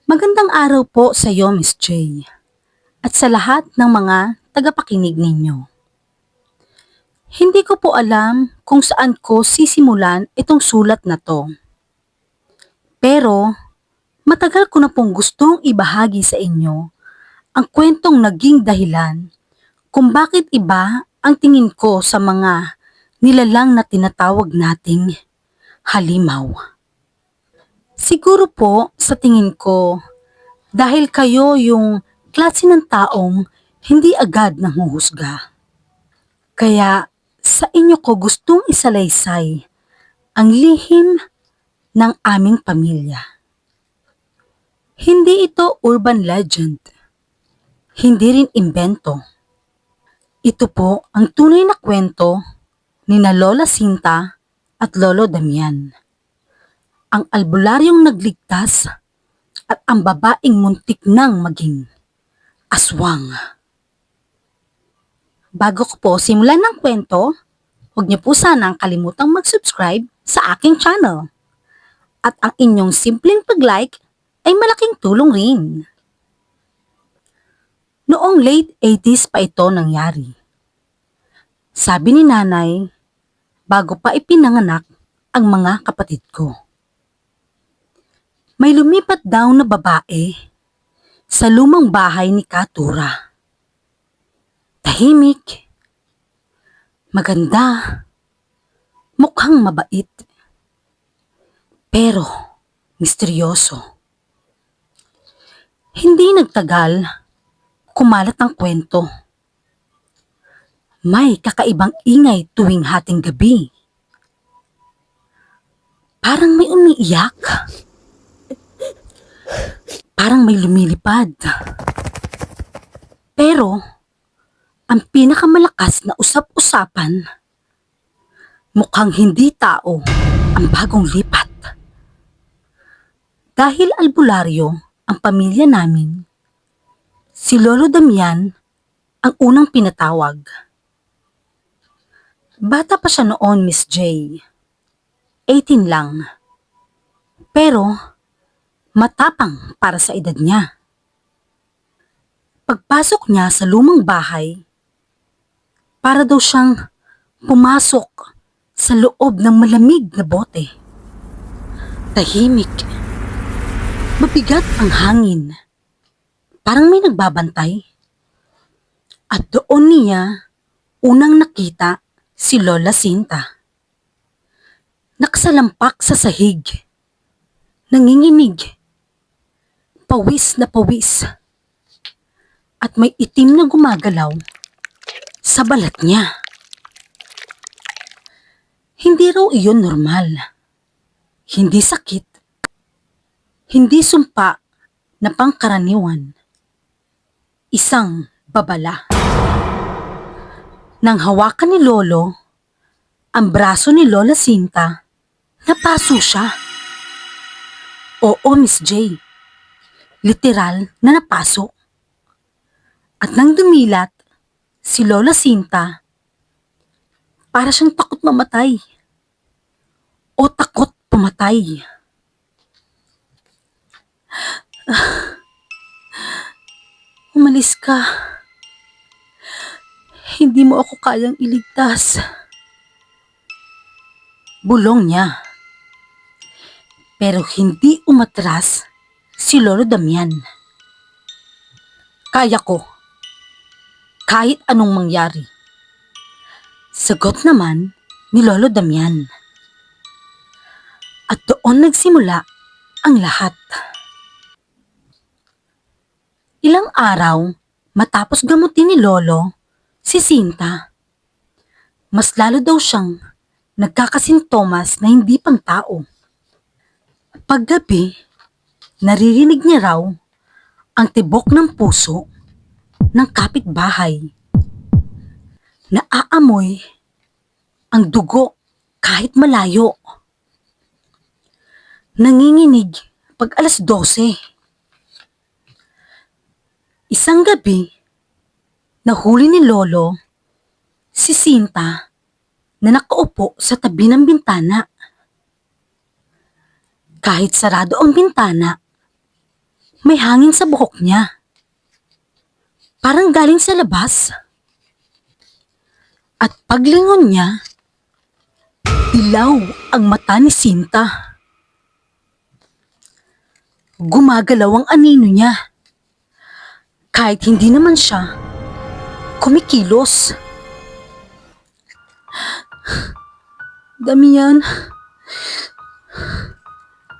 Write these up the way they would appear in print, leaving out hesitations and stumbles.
Magandang araw po sa iyo, Miss J, at sa lahat ng mga tagapakinig ninyo. Hindi ko po alam kung saan ko sisimulan itong sulat na to. Pero matagal ko na pong gustong ibahagi sa inyo ang kwentong naging dahilan kung bakit iba ang tingin ko sa mga nilalang na tinatawag nating halimaw. Siguro po sa tingin ko dahil kayo yung klase ng taong hindi agad nanghuhusga. Kaya sa inyo ko gustong isalaysay ang lihim ng aming pamilya. Hindi ito urban legend. Hindi rin imbento. Ito po ang tunay na kwento ni na Lola Sinta at Lolo Damian. Ang albularyong nagligtas at ang babaeng muntik nang maging aswang. Bago ko po simulan ng kwento, huwag niyo po sanang kalimutang mag-subscribe sa aking channel. At ang inyong simpleng pag-like ay malaking tulong rin. Noong late 80s pa ito nangyari. Sabi ni nanay, bago pa ipinanganak ang mga kapatid ko. May lumipat daw na babae sa lumang bahay ni Katura. Tahimik, maganda, mukhang mabait, pero misteryoso. Hindi nagtagal, kumalat ang kwento. May kakaibang ingay tuwing hating gabi. Parang may umiiyak. Parang may lumilipad. Pero, ang pinakamalakas na usap-usapan, mukhang hindi tao ang bagong lipat. Dahil albularyo ang pamilya namin, si Lolo Damian ang unang pinatawag. Bata pa siya noon, Miss J. 18 lang. Pero, matapang para sa edad niya. Pagpasok niya sa lumang bahay, para daw siyang pumasok sa loob ng malamig na bote. Tahimik. Mabigat ang hangin. Parang may nagbabantay. At doon niya unang nakita si Lola Sinta. Nakasalampak sa sahig. Nanginginig. Pawis na pawis. At may itim na gumagalaw sa balat niya. Hindi raw iyon normal. Hindi sakit. Hindi sumpa na pangkaraniwan. Isang babala. Nang hawakan ni Lolo ang braso ni Lola Sinta, napaso siya. Oo, Miss J. Literal na napaso. At nang dumilat si Lola Sinta, para siyang takot mamatay o takot pumatay. Umalis ka. Hindi mo ako kayang iligtas. Bulong niya. Pero hindi umatras si Lolo Damian. Kaya ko. Kahit anong mangyari. Sagot naman ni Lolo Damian. At doon nagsimula ang lahat. Ilang araw matapos gamutin ni Lolo si Sinta, mas lalo daw siyang nagkakasintomas na hindi pang tao. Paggabi, naririnig niya raw ang tibok ng puso ng kapitbahay. Naaamoy ang dugo kahit malayo. Nanginginig pag alas 12. Isang gabi, nahuli ni Lolo si Sinta na nakaupo sa tabi ng bintana. Kahit sarado ang bintana, May hangin sa buhok niya. Parang galing sa labas. At paglingon niya, dilaw ang mata ni Sinta. Gumagalaw ang anino niya. Kahit hindi naman siya kumikilos. Damian,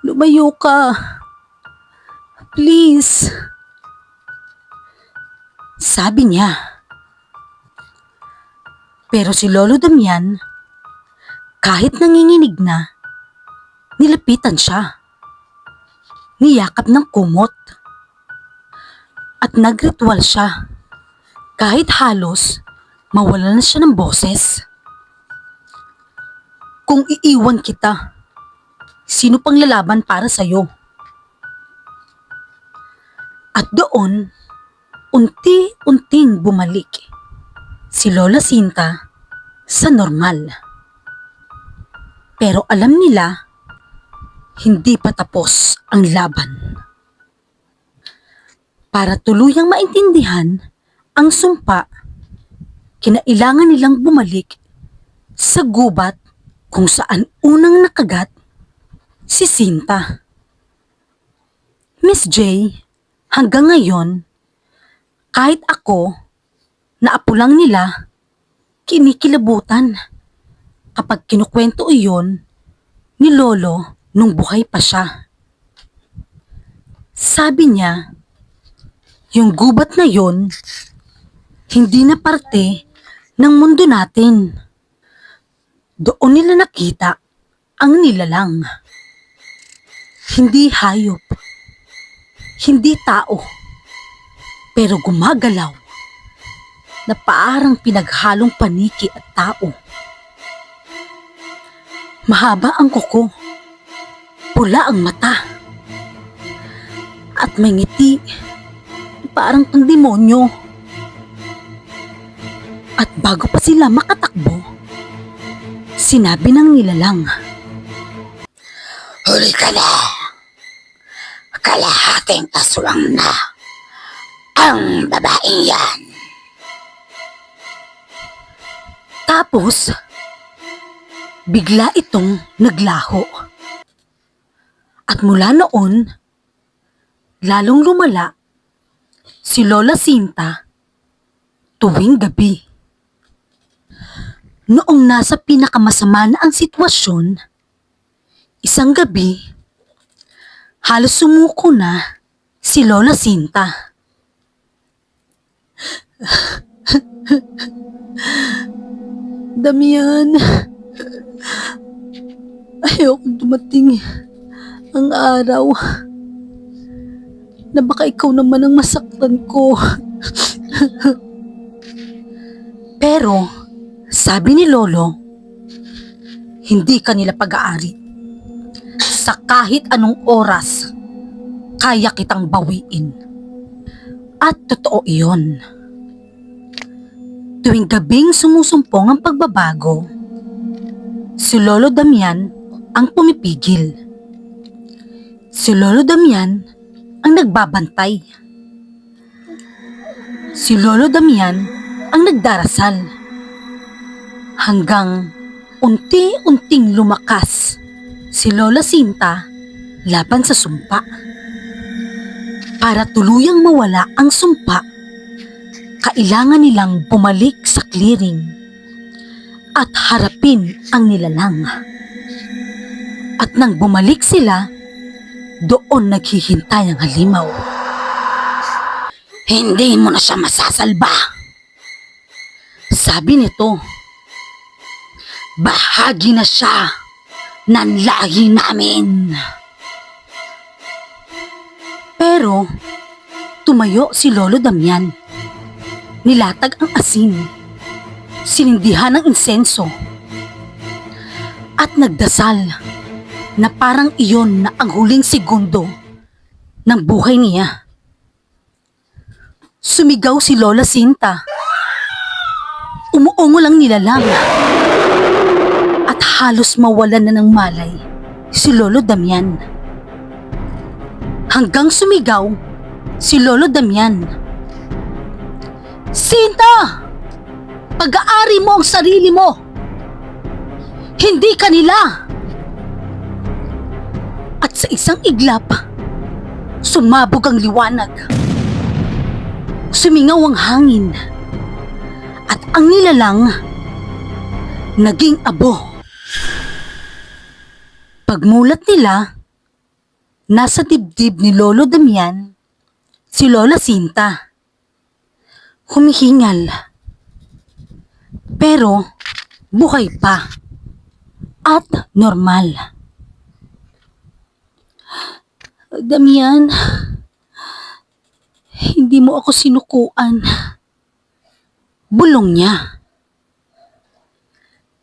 lumayo ka. Please. Sabi niya. Pero si Lolo Damian, kahit nanginginig na, nilapitan siya. Niyakap ng kumot. At nagritual siya. Kahit halos mawala na siya ng boses. Kung iiwan kita, sino pang lalaban para sa'yo? At doon, unti-unting bumalik si Lola Sinta sa normal. Pero alam nila, hindi pa tapos ang laban. Para tuluyang maintindihan ang sumpa, kinailangan nilang bumalik sa gubat kung saan unang nakagat si Sinta. Miss J, hanggang ngayon, kahit ako, na apo lang nila, kinikilabutan kapag kinukwento iyon ni Lolo nung buhay pa siya. Sabi niya, yung gubat na yon, hindi na parte ng mundo natin. Doon nila nakita ang nilalang. Hindi hayop, hindi tao, pero gumagalaw na parang pinaghalong paniki at tao. Mahaba ang kuko, pula ang mata, at may ngiti parang pangdemonyo. At bago pa sila makatakbo, sinabi ng nilalang, Huli ka na! Kalahating aswang na ang babaeng yan. Tapos, bigla itong naglaho. At mula noon, lalong lumala si Lola Sinta tuwing gabi. Noong nasa pinakamasama na ang sitwasyon, isang gabi, halos sumuko na si Lola Sinta. Damian, ayoko dumating ang araw na baka ikaw naman ang masaktan ko. Pero, sabi ni Lolo, hindi kanila pag-aari. Sa kahit anong oras, kaya kitang bawiin. At totoo iyon. Tuwing gabing sumusumpong ang pagbabago, si Lolo Damian ang pumipigil. Si Lolo Damian ang nagbabantay. Si Lolo Damian ang nagdarasal. Hanggang unti-unting lumakas si Lola Sinta laban sa sumpa. Para tuluyang mawala ang sumpa, kailangan nilang bumalik sa clearing at harapin ang nilalang. At nang bumalik sila, doon naghihintay ang halimaw. Hindi mo na siya masasalba. Sabi nito, bahagi na siya ng lahi namin. Pero tumayo si Lolo Damian. Nilatag ang asin, sinindihan ng insenso, at nagdasal na parang iyon na ang huling segundo ng buhay niya. Sumigaw si Lola Sinta. Umuungol ang nilalang. At halos mawalan na ng malay si Lolo Damian. Hanggang sumigaw si Lolo Damian. Sinta! Pag-aari mo ang sarili mo! Hindi kanila! At sa isang iglap, sumabog ang liwanag. Sumingaw ang hangin. At ang nilalang, naging abo. Pagmulat nila, nasa dibdib ni Lolo Damian, si Lola Sinta. Humihingal. Pero, buhay pa. At normal. Damian, hindi mo ako sinukuan. Bulong niya.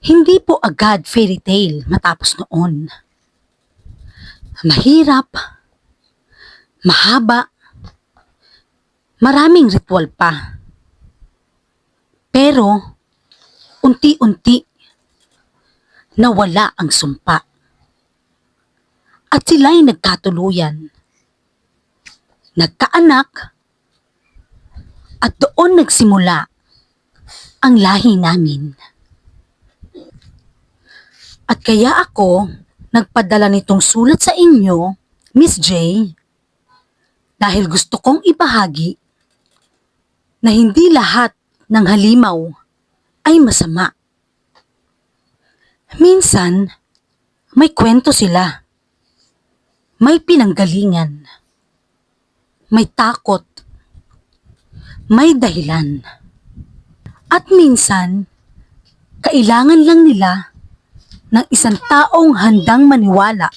Hindi po agad fairy tale matapos noon. Mahirap, mahaba, maraming ritual pa. Pero, unti-unti, nawala ang sumpa. At sila'y nagkatuluyan. Nagkaanak, at doon nagsimula ang lahi namin. At kaya ako nagpadala nitong sulat sa inyo, Miss J, dahil gusto kong ibahagi na hindi lahat ng halimaw ay masama. Minsan, may kwento sila. May pinanggalingan. May takot. May dahilan. At minsan, kailangan lang nila ng isang taong handang maniwala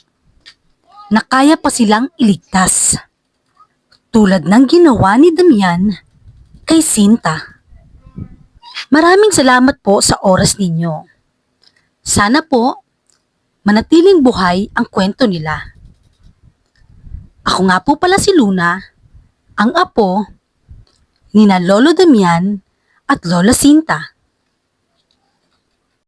na kaya pa silang iligtas. Tulad ng ginawa ni Damian kay Sinta. Maraming salamat po sa oras ninyo. Sana po, manatiling buhay ang kwento nila. Ako nga po pala si Luna, ang apo ni na Lolo Damian at Lola Sinta.